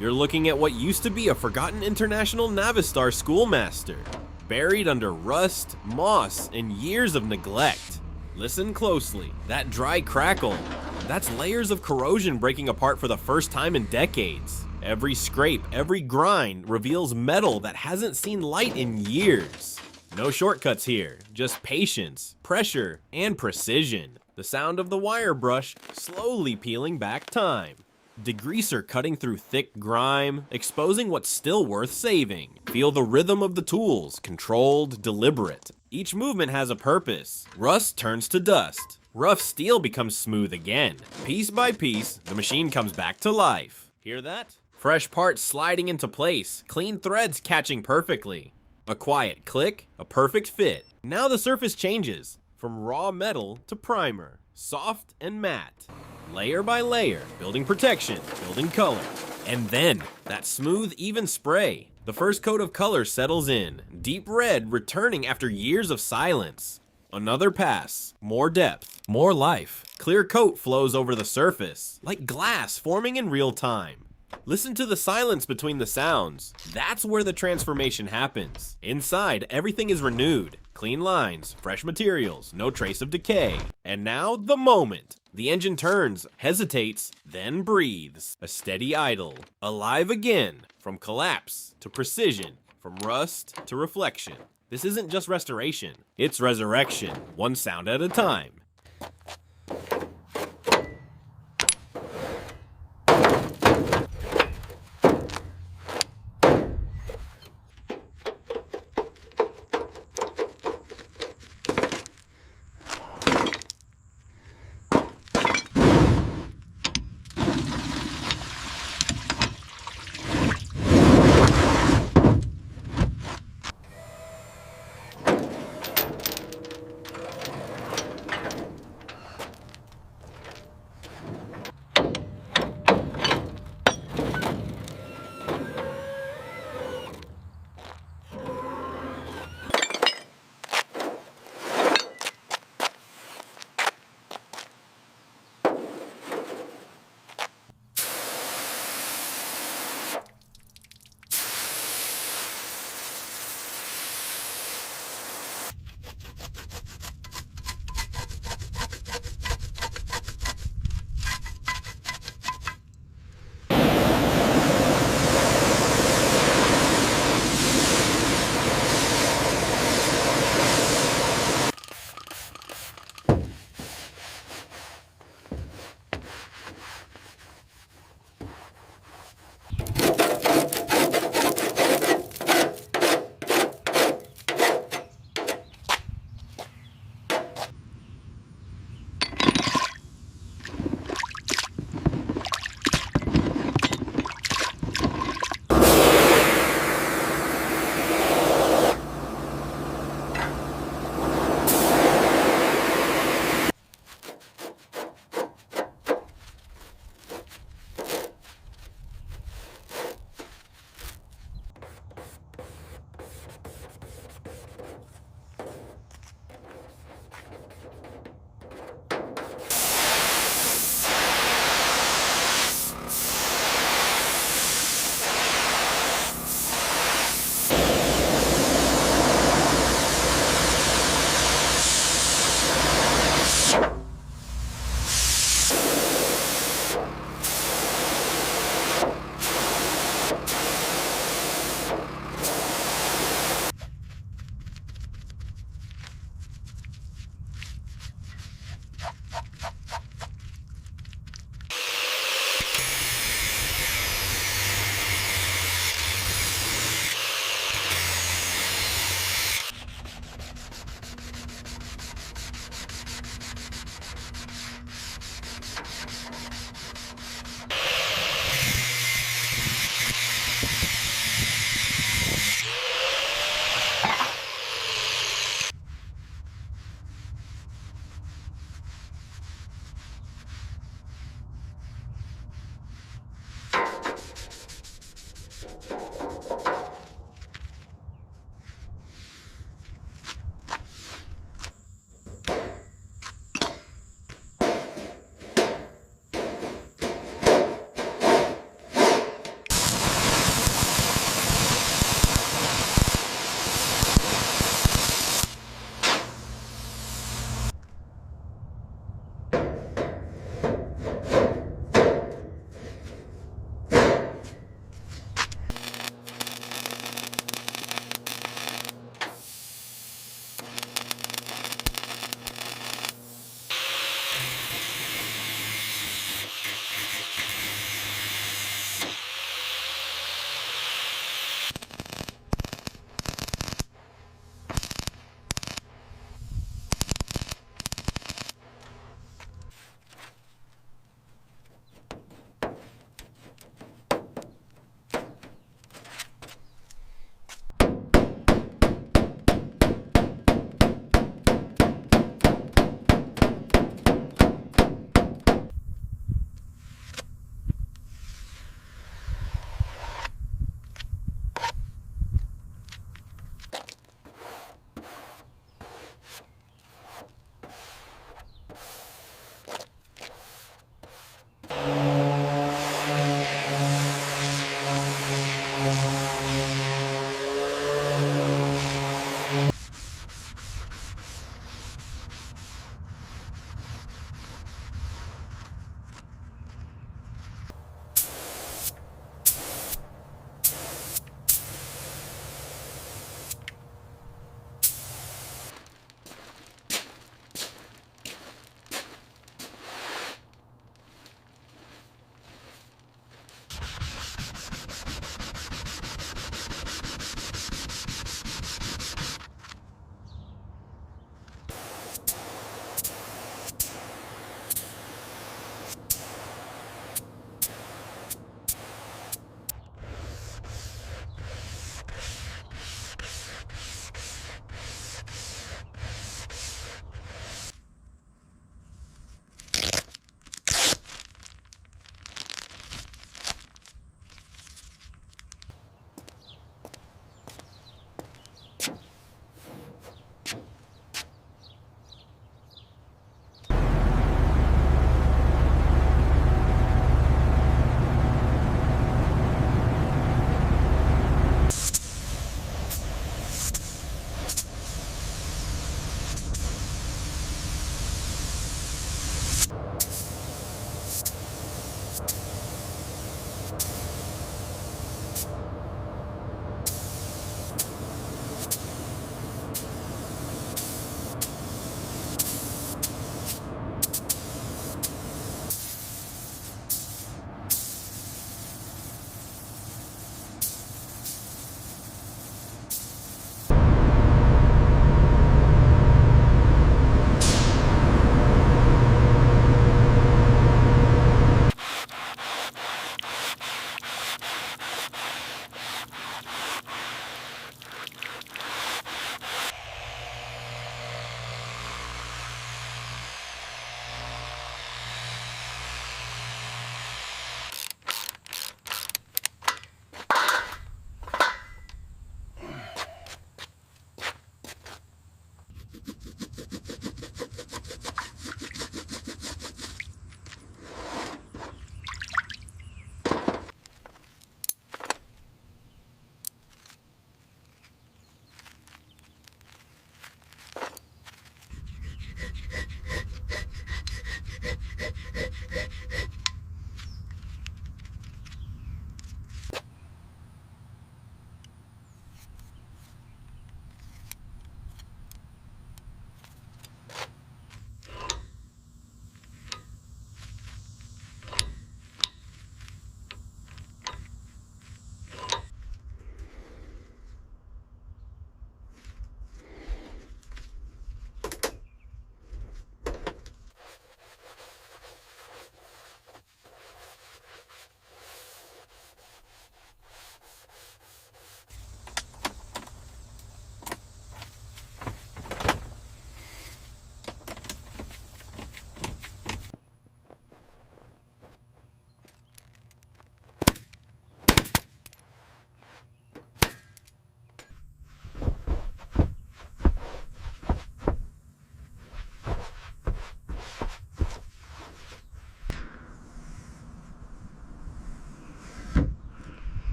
You're looking at what used to be a forgotten International Navistar Schoolmaster, buried under rust, moss, and years of neglect. Listen closely. That dry crackle, that's layers of corrosion breaking apart for the first time in decades. Every scrape, every grind reveals metal that hasn't seen light in years. No shortcuts here, just patience, pressure, and precision. The sound of the wire brush slowly peeling back time. Degreaser cutting through thick grime, exposing what's still worth saving. Feel the rhythm of the tools, controlled, deliberate. Each movement has a purpose. Rust turns to dust. Rough steel becomes smooth again. Piece by piece, the machine comes back to life. Hear that? Fresh parts sliding into place, clean threads catching perfectly. A quiet click, a perfect fit. Now the surface changes, from raw metal to primer, soft and matte. Layer by layer, building protection, building color. And then, that smooth, even spray. The first coat of color settles in, deep red returning after years of silence. Another pass, more depth, more life. Clear coat flows over the surface, like glass forming in real time. Listen to the silence between the sounds. That's where the transformation happens. Inside, everything is renewed. Clean lines, fresh materials, no trace of decay. And now, the moment. The engine turns, hesitates, then breathes. A steady idle. Alive again. From collapse to precision. From rust to reflection. This isn't just restoration. It's resurrection. One sound at a time.